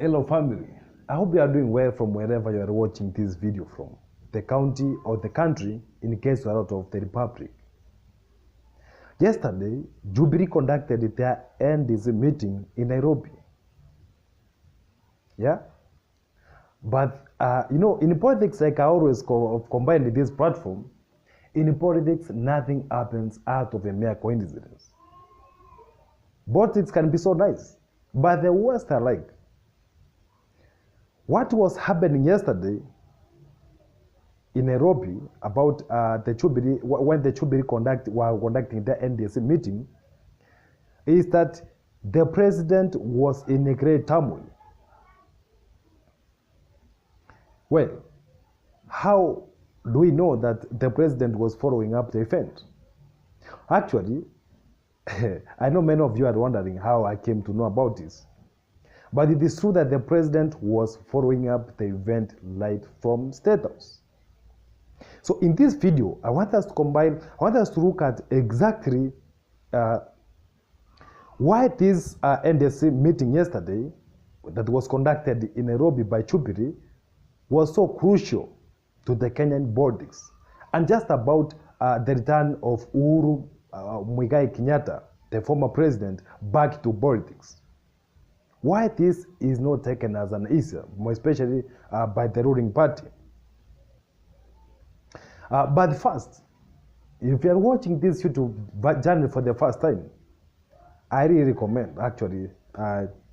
Hello family, I hope you are doing well from wherever you are watching this video from, the county or the country in case you are out of the republic. Yesterday, Jubilee conducted their NDC meeting in Nairobi. Yeah? But, in politics, like I always combine this platform, in politics, nothing happens out of a mere coincidence. Politics can be so nice, but the worst are like, what was happening yesterday in Nairobi about the Jubilee, when the Jubilee were conducting the NDC meeting, is that the president was in a great turmoil. Well, how do we know that the president was following up the event? Actually, I know many of you are wondering how I came to know about this. But it is true that the president was following up the event live from State House. So in this video, I want us to look at exactly why this NDC meeting yesterday that was conducted in Nairobi by Jubilee was so crucial to the Kenyan politics, and just about the return of Uhuru Muigai Kenyatta, the former president, back to politics. Why this is not taken as an issue, more especially by the ruling party. But first, if you are watching this YouTube channel for the first time, I really recommend actually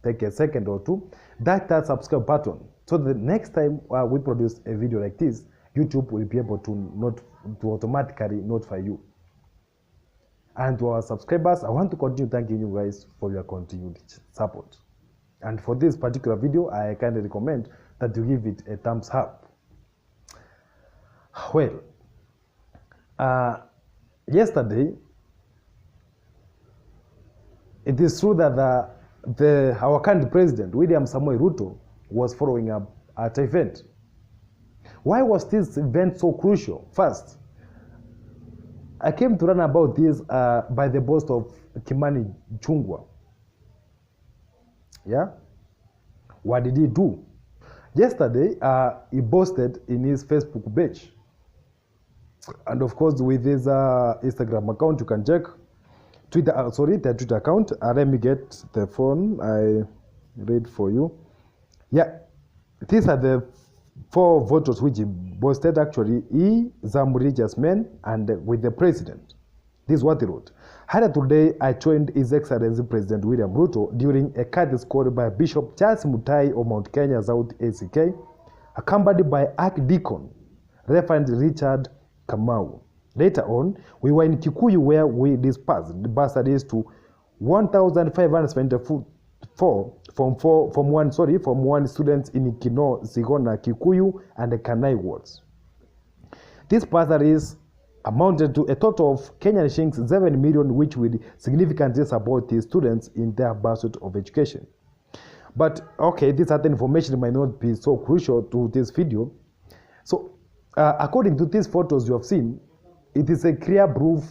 take a second or two, that subscribe button, so the next time we produce a video like this, YouTube will be able to automatically notify you. And to our subscribers, I want to continue thanking you guys for your continued support. And for this particular video, I kindly recommend that you give it a thumbs up. Well, yesterday, it is true that our current president, William Samoei Ruto, was following up at the event. Why was this event so crucial? First, I came to learn about this by the boast of Kimani Ichung'wah. Yeah? What did he do? Yesterday, he boasted in his Facebook page. And of course, with his Instagram account, you can check. The Twitter account. Let me get the phone. I read for you. Yeah, these are the 4 voters which he boasted. Actually, he, some religious men, and with the president. This is what he wrote. Earlier today, I joined His Excellency President William Ruto during a cadence called by Bishop Charles Mutai of Mount Kenya South ACK, accompanied by Archdeacon Reverend Richard Kamau. Later on, we were in Kikuyu where we dispersed the bursaries to 1,574 from one students in Kino, Sigona, Kikuyu, and the Kanai wards. These bursaries amounted to a total of Kenyan shillings 7 million, which will significantly support these students in their pursuit of education. But okay, this other information might not be so crucial to this video. So according to these photos you have seen, it is a clear proof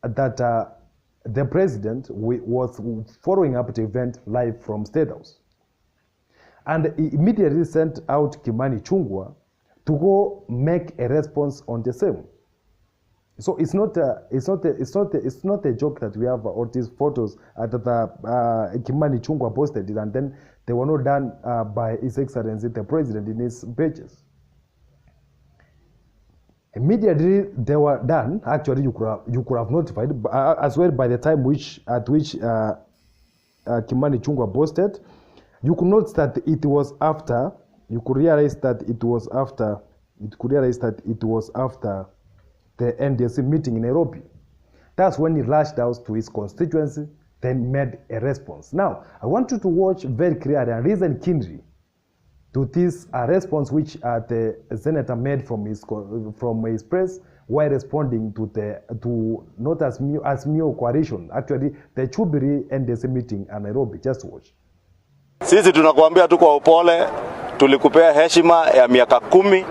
that the president was following up the event live from State House. And he immediately sent out Kimani Ichung'wah to go make a response on the same. So it's not a joke that we have all these photos that Kimani Ichung'wah posted it, and then they were not done by His Excellency the President in his pages. Immediately they were done. Actually, you could have notified as well by the time at which Kimani Ichung'wah posted. You could notice that it was after. You could realize that it was after. The NDC meeting in Nairobi. That's when he rushed out to his constituency, then made a response. Now, I want you to watch very clearly and listen keenly to this response which the senator made from his press while responding to not as mere coalition, actually the Jubilee NDC meeting in Nairobi. Just watch. Sisi tunakuambia tu kwa upole, tulikupea heshima ya miaka 10,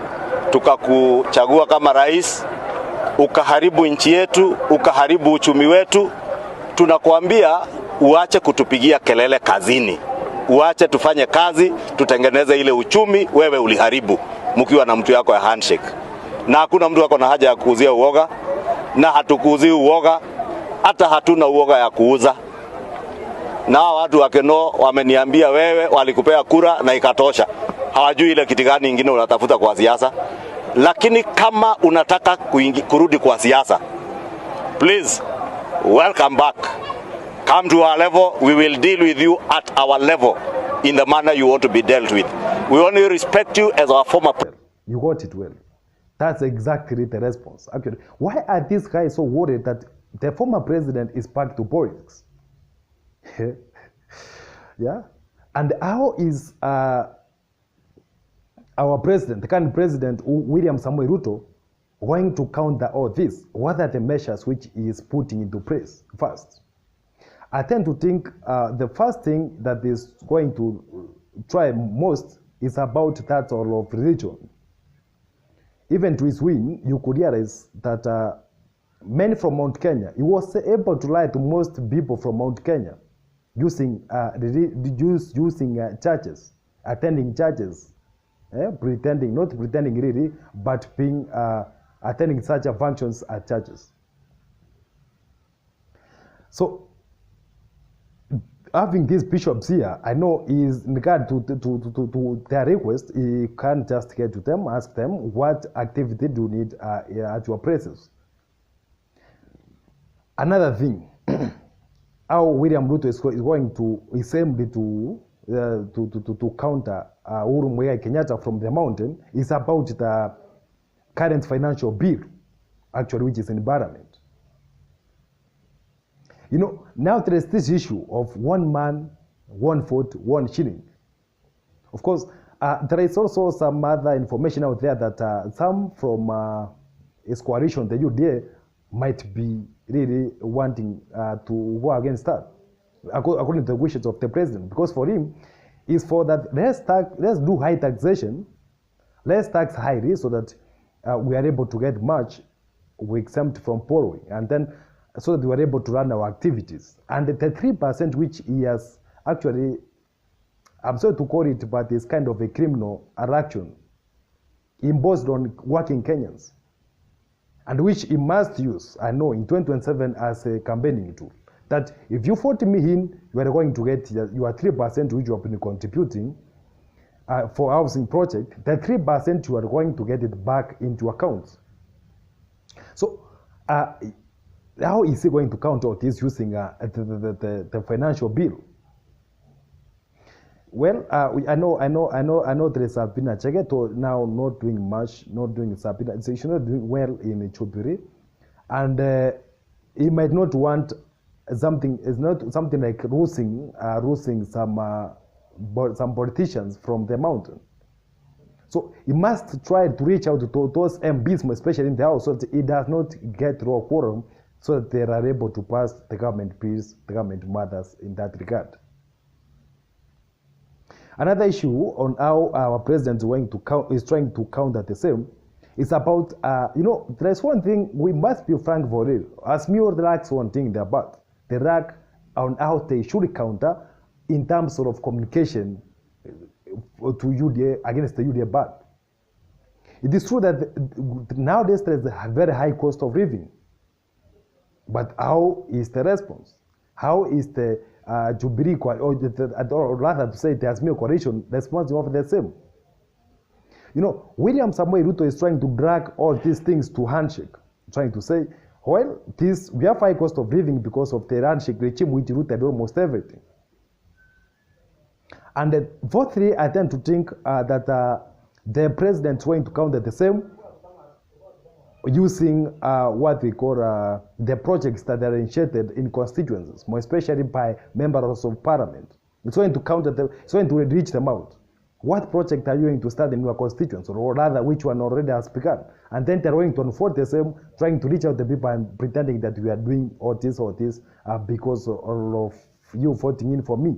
tukakuchagua kama rais. Ukaharibu nchi yetu, ukaharibu uchumi wetu. Tunakuambia uache kutupigia kelele kazini. uache tufanye kazi, tutengeneze ile uchumi wewe uliharibu mkiwa na mtu yako ya handshake. Na hakuna mtu ako na haja ya kuuzia uoga, na hatukuuzii uoga, hata hatuna uoga ya kuuza. Na watu wa Keno wameniambia wewe walikupea kura na ikatosha. Hawajui ile kitu gani ingine unatafuta kwa siasa. Lakini kama unataka kurudi kwa siasa, please welcome back. Come to our level, we will deal with you at our level in the manner you want to be dealt with. We only respect you as our former president. You got it well. That's exactly the response. Actually, why are these guys so worried that the former president is back to politics? Yeah? And how is our president, the current president, William Samoei Ruto, going to counter all this? What are the measures which he is putting into place first? I tend to think the first thing that is going to try most is about that of religion. Even to his win, you could realize that many from Mount Kenya, he was able to lie to most people from Mount Kenya using churches, attending churches, not pretending really, but being attending such functions at churches. So, having these bishops here, I know is in regard to their request, he can't just get to them, ask them what activity do you need at your places. Another thing, how William Ruto is going to assembly to counter Uhuru Muigai Kenyatta from the mountain is about the current financial bill, actually, which is in Parliament. You know, now there is this issue of 1 man, 1 vote, 1 shilling. Of course, there is also some other information out there that some from his coalition, the UDA, might be really wanting to go against that, according to the wishes of the president. Because for him, is for that let's do high taxation, let's tax highly so that we are able to get much, we exempt from borrowing, and then so that we are able to run our activities. And the 3% which he has actually, I'm sorry to call it, but it's kind of a criminal action imposed on working Kenyans, and which he must use, I know, in 2027 as a campaigning tool. That if you vote me in, you are going to get your 3% which you have been contributing for housing project. The 3% you are going to get it back into accounts. So, how is he going to counter all this using the financial bill? Well, I know there is Sabina Chegeto now not doing much, not doing Sabina. She's not doing well in Chubiri, and he might not want something. It's not something like losing some politicians from the mountain. So he must try to reach out to those MPs, especially in the House, so that he does not get raw quorum, so that they are able to pass the government bills, the government matters in that regard. Another issue on how our president is trying to counter the same is about, there's one thing we must be frank for real. As me or the racks one thing they're about, the rack on how they should counter in terms of communication to UDA against the UDA bad. It is true that nowadays there is a very high cost of living. But how is the response? How is the Jubilee, or rather to say the Azimio coalition responsive of the same? You know, William Samoei Ruto is trying to drag all these things to handshake, trying to say, well, we have high cost of living because of the handshake regime which rooted almost everything. And fourthly, I tend to think that the president is going to counter the same using what we call the projects that are initiated in constituencies, more especially by members of parliament. It's going to counter them, it's going to reach them out. What project are you going to start in your constituency, or rather which one already has begun? And then they're going to unfold the same, trying to reach out the people and pretending that we are doing all this because of you voting in for me.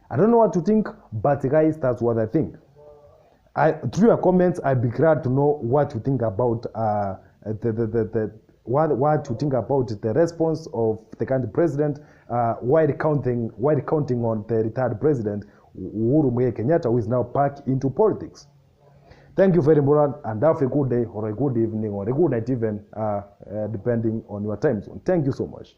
I don't know what to think, but guys, that's what I think. Through your comments, I'd be glad to know what you think about what you think about the response of the current president while counting on the retired president Uhuru Kenyatta, who is now back into politics. Thank you very much, and have a good day or a good evening or a good night even, depending on your time zone. Thank you so much.